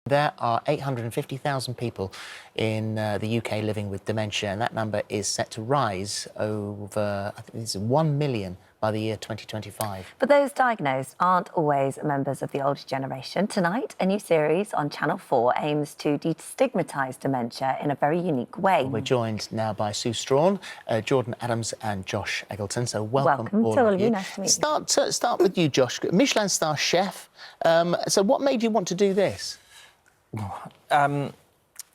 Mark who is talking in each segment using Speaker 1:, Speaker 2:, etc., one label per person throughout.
Speaker 1: There are 850,000 people in the UK living with dementia, and that number is set to rise over, I think it's 1 million by the year 2025.
Speaker 2: But those diagnosed aren't always members of the older generation. Tonight, a new series on Channel 4 aims to destigmatise dementia in a very unique way.
Speaker 1: Well, we're joined now by Sue Strachan, Jordan Adams and Josh Eggleton, so welcome
Speaker 2: to all of you. Nice to meet you.
Speaker 1: Start with you, Josh. Michelin star chef. So what made you want to do this?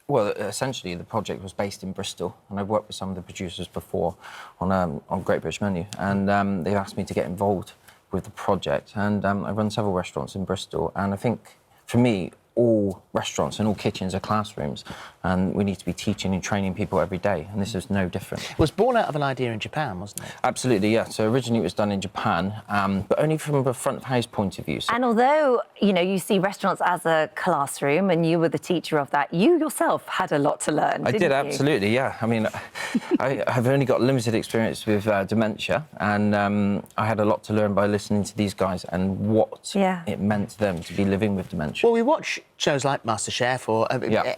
Speaker 3: Well, essentially, the project was based in Bristol, and I've worked with some of the producers before on Great British Menu, and they've asked me to get involved with the project. And I run several restaurants in Bristol, and I think, for me, all restaurants and all kitchens are classrooms, and we need to be teaching and training people every day, and this is no different.
Speaker 1: It was born out of an idea in Japan, wasn't it?
Speaker 3: Absolutely, yeah. So originally it was done in Japan, but only from a front of house point of view. So
Speaker 2: and although, you know, you see restaurants as a classroom and you were the teacher of that, you yourself had a lot to learn,
Speaker 3: I
Speaker 2: didn't
Speaker 3: did,
Speaker 2: you?
Speaker 3: absolutely, yeah. I mean, I've only got limited experience with dementia, and I had a lot to learn by listening to these guys and what it meant to them to be living with dementia.
Speaker 1: Well, we watch shows like MasterChef or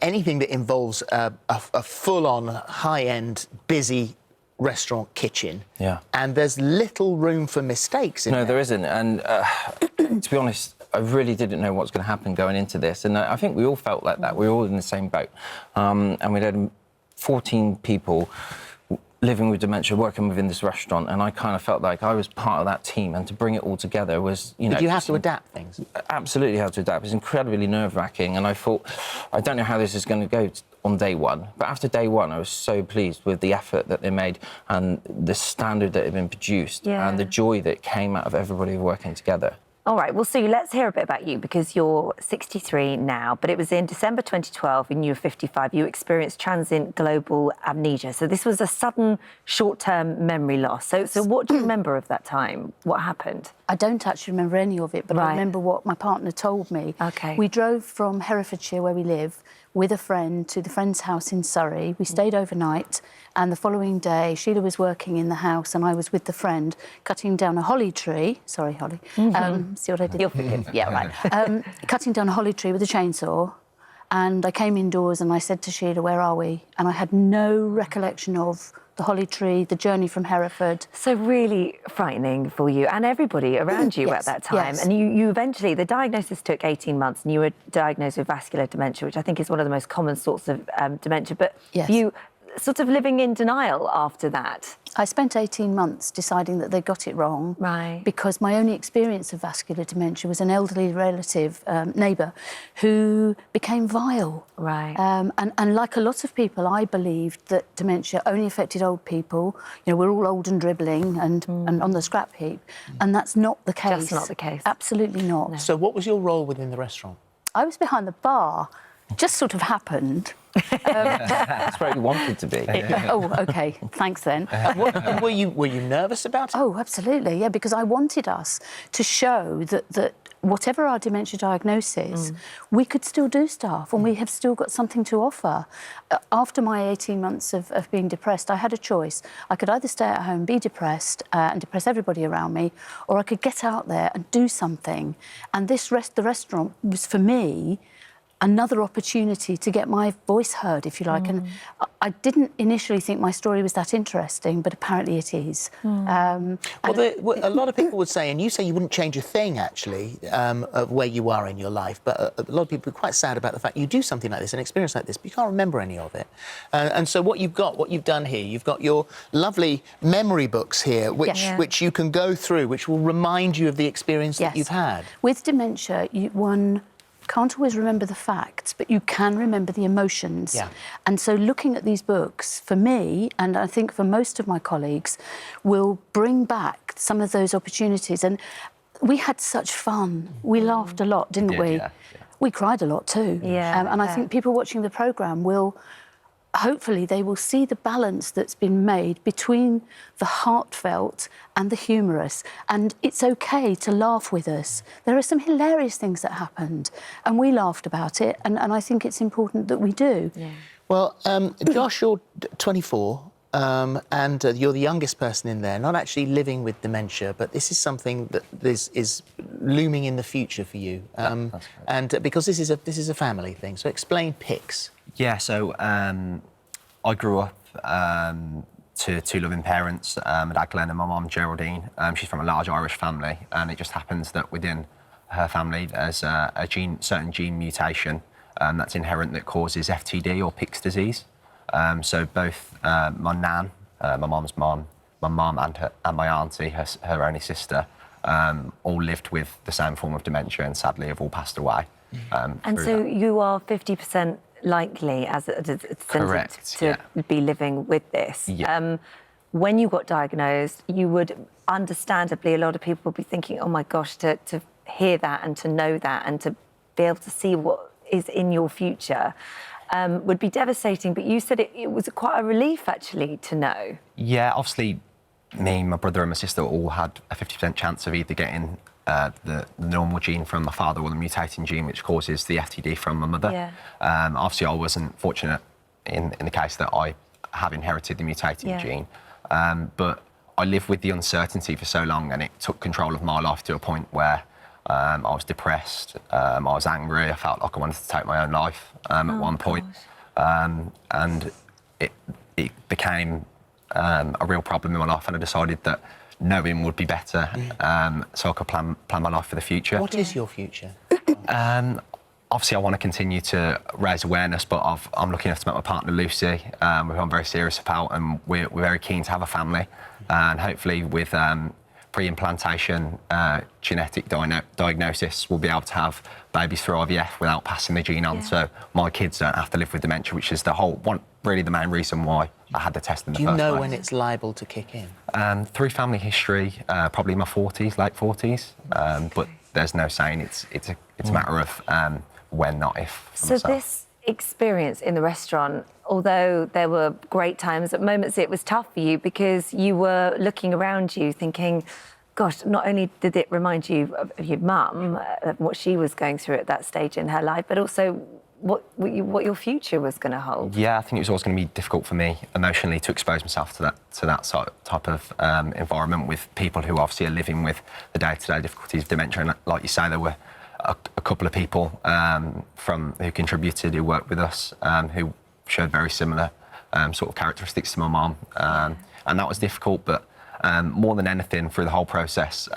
Speaker 1: anything that involves a full-on, high-end, busy restaurant kitchen.
Speaker 3: Yeah.
Speaker 1: And there's little room for mistakes in
Speaker 3: No, there isn't. And to be honest, I really didn't know what was going to happen going into this. And I think we all felt like that. We were all in the same boat. And we had 14 people living with dementia, working within this restaurant, and I kind of felt like I was part of that team, and to bring it all together was, you know...
Speaker 1: Did you have to adapt things?
Speaker 3: Absolutely have to adapt. It's incredibly nerve-wracking, and I thought, I don't know how this is going to go on day one, but after day one, I was so pleased with the effort that they made and the standard that had been produced and the joy that came out of everybody working together.
Speaker 2: All right, well, Sue, let's hear a bit about you, because you're 63 now, but it was in December 2012 and you were 55. You experienced transient global amnesia. So this was a sudden, short-term memory loss. So what do you remember of that time? What happened?
Speaker 4: I don't actually remember any of it, but I remember what my partner told me.
Speaker 2: OK.
Speaker 4: We drove from Herefordshire, where we live, with a friend to the friend's house in Surrey. We stayed overnight, and the following day, Sheila was working in the house and I was with the friend cutting down a holly tree. Sorry, Holly. See what I did?
Speaker 2: You'll forgive.
Speaker 4: Yeah, right. Cutting down a holly tree with a chainsaw. And I came indoors and I said to Sheila, "Where are we?" And I had no recollection of the holly tree, the journey from Hereford.
Speaker 2: So really frightening for you and everybody around you at that time.
Speaker 4: Yes.
Speaker 2: And you eventually, the diagnosis took 18 months and you were diagnosed with vascular dementia, which I think is one of the most common sorts of dementia. But you sort of living in denial after that.
Speaker 4: I spent 18 months deciding that they got it wrong.
Speaker 2: Right.
Speaker 4: Because my only experience of vascular dementia was an elderly relative, neighbour, who became vile.
Speaker 2: Right.
Speaker 4: And like a lot of people, I believed that dementia only affected old people. You know, we're all old and dribbling and on the scrap heap. And that's not the case.
Speaker 2: Just not the case.
Speaker 4: Absolutely not.
Speaker 2: No.
Speaker 1: So what was your role within the restaurant?
Speaker 4: I was behind the bar. It just sort of happened.
Speaker 3: That's where you wanted to be.
Speaker 4: Oh, OK. Thanks, then.
Speaker 1: Were you nervous about it?
Speaker 4: Oh, absolutely, yeah, because I wanted us to show that whatever our dementia diagnosis, we could still do stuff and we have still got something to offer. After my 18 months of being depressed, I had a choice. I could either stay at home, be depressed and depress everybody around me, or I could get out there and do something. And the restaurant was, for me, another opportunity to get my voice heard, if you like. And I didn't initially think my story was that interesting, but apparently it is.
Speaker 1: Well, a lot of people would say, and you say you wouldn't change a thing, actually, of where you are in your life, but a lot of people are quite sad about the fact you do something like this, an experience like this, but you can't remember any of it. And so what you've done here, you've got your lovely memory books here, which you can go through, which will remind you of the experience that you've had.
Speaker 4: With dementia, one can't always remember the facts, but you can remember the emotions.
Speaker 1: Yeah.
Speaker 4: And so looking at these books, for me, and I think for most of my colleagues, will bring back some of those opportunities. And we had such fun. We laughed a lot, didn't we?
Speaker 3: Yeah.
Speaker 4: We cried a lot too.
Speaker 2: Yeah.
Speaker 4: And I think people watching the programme will... Hopefully they will see the balance that's been made between the heartfelt and the humorous. And it's OK to laugh with us. There are some hilarious things that happened, and we laughed about it, and I think it's important that we do.
Speaker 2: Yeah.
Speaker 1: Well, Josh, you're 24. And you're the youngest person in there, not actually living with dementia, but this is something that is looming in the future for you?
Speaker 3: That's correct.
Speaker 1: And because this is a family thing, so explain PICS.
Speaker 5: Yeah, so I grew up to two loving parents, my dad Glenn and my mum Geraldine. She's from a large Irish family, and it just happens that within her family there's a certain gene mutation that's inherent that causes FTD or PICS disease. So both my nan, my mum's mum, my mum and my auntie, her only sister, all lived with the same form of dementia and sadly have all passed away.
Speaker 2: And so you are 50% likely as a descendant
Speaker 5: Correct,
Speaker 2: to be living with this.
Speaker 5: Yeah.
Speaker 2: When you got diagnosed, you would understandably, a lot of people would be thinking, oh my gosh, to hear that and to know that and to be able to see what is in your future would be devastating. But you said it was quite a relief actually to know.
Speaker 5: Yeah, obviously me, my brother and my sister all had a 50% chance of either getting the normal gene from my father or the mutating gene which causes the FTD from my mother.
Speaker 2: Yeah.
Speaker 5: Obviously I wasn't fortunate in the case that I have inherited the mutating gene, but I lived with the uncertainty for so long and it took control of my life to a point where I was depressed, I was angry, I felt like I wanted to take my own life at one point. And it became a real problem in my life, and I decided that knowing would be better, so I could plan my life for the future.
Speaker 1: What is your future?
Speaker 5: Obviously, I want to continue to raise awareness, but I'm lucky enough to meet my partner Lucy, who I'm very serious about, and we're very keen to have a family, and hopefully with pre-implantation genetic diagnosis, we'll be able to have babies through IVF without passing the gene on, so my kids don't have to live with dementia, which is really the main reason why I had the test in the first place.
Speaker 1: Do you know when it's liable to kick in?
Speaker 5: Through family history, probably my 40s, late 40s, but there's no saying. It's a matter of when, not if.
Speaker 2: So this experience in the restaurant, although there were great times, at moments it was tough for you because you were looking around you thinking, gosh, not only did it remind you of your mum, of what she was going through at that stage in her life, but also what your future was going to hold.
Speaker 5: Yeah, I think it was always going to be difficult for me emotionally to expose myself to that type of environment with people who obviously are living with the day-to-day difficulties of dementia. And like you say, there were a couple of people who contributed, who worked with us, who showed very similar sort of characteristics to my mum, and that was difficult. But more than anything, through the whole process,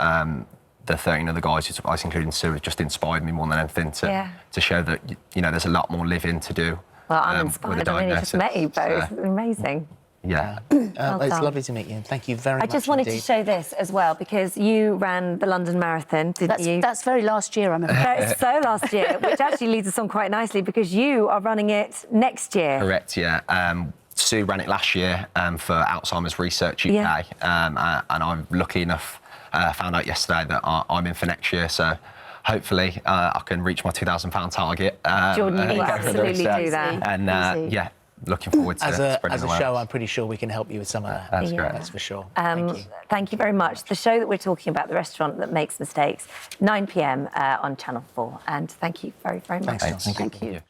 Speaker 5: the 13 other guys, including Sue, have just inspired me more than anything to show that there's a lot more living to do.
Speaker 2: Well, I'm inspired. I only just met you both. Amazing.
Speaker 5: Yeah.
Speaker 1: It's lovely to meet you. Thank you very much.
Speaker 2: I just wanted to show this as well because you ran the London Marathon, didn't you?
Speaker 4: That's very last year, I'm afraid.
Speaker 2: That's so last year, which actually leads us on quite nicely because you are running it next year.
Speaker 5: Correct, yeah. Sue ran it last year for Alzheimer's Research UK, and I'm lucky enough, found out yesterday that I'm in for next year, so hopefully I can reach my £2,000 target.
Speaker 2: Jordan, you will absolutely do that.
Speaker 5: And yeah, looking forward to spreading
Speaker 1: as a
Speaker 5: the
Speaker 1: show,
Speaker 5: word.
Speaker 1: I'm pretty sure we can help you with some of that.
Speaker 5: That's great.
Speaker 1: That's for sure.
Speaker 2: Thank you very much. The show that we're talking about, the restaurant that makes mistakes, 9 p.m. on Channel 4. And thank you very, very much.
Speaker 1: Thanks, John.
Speaker 5: Thank you.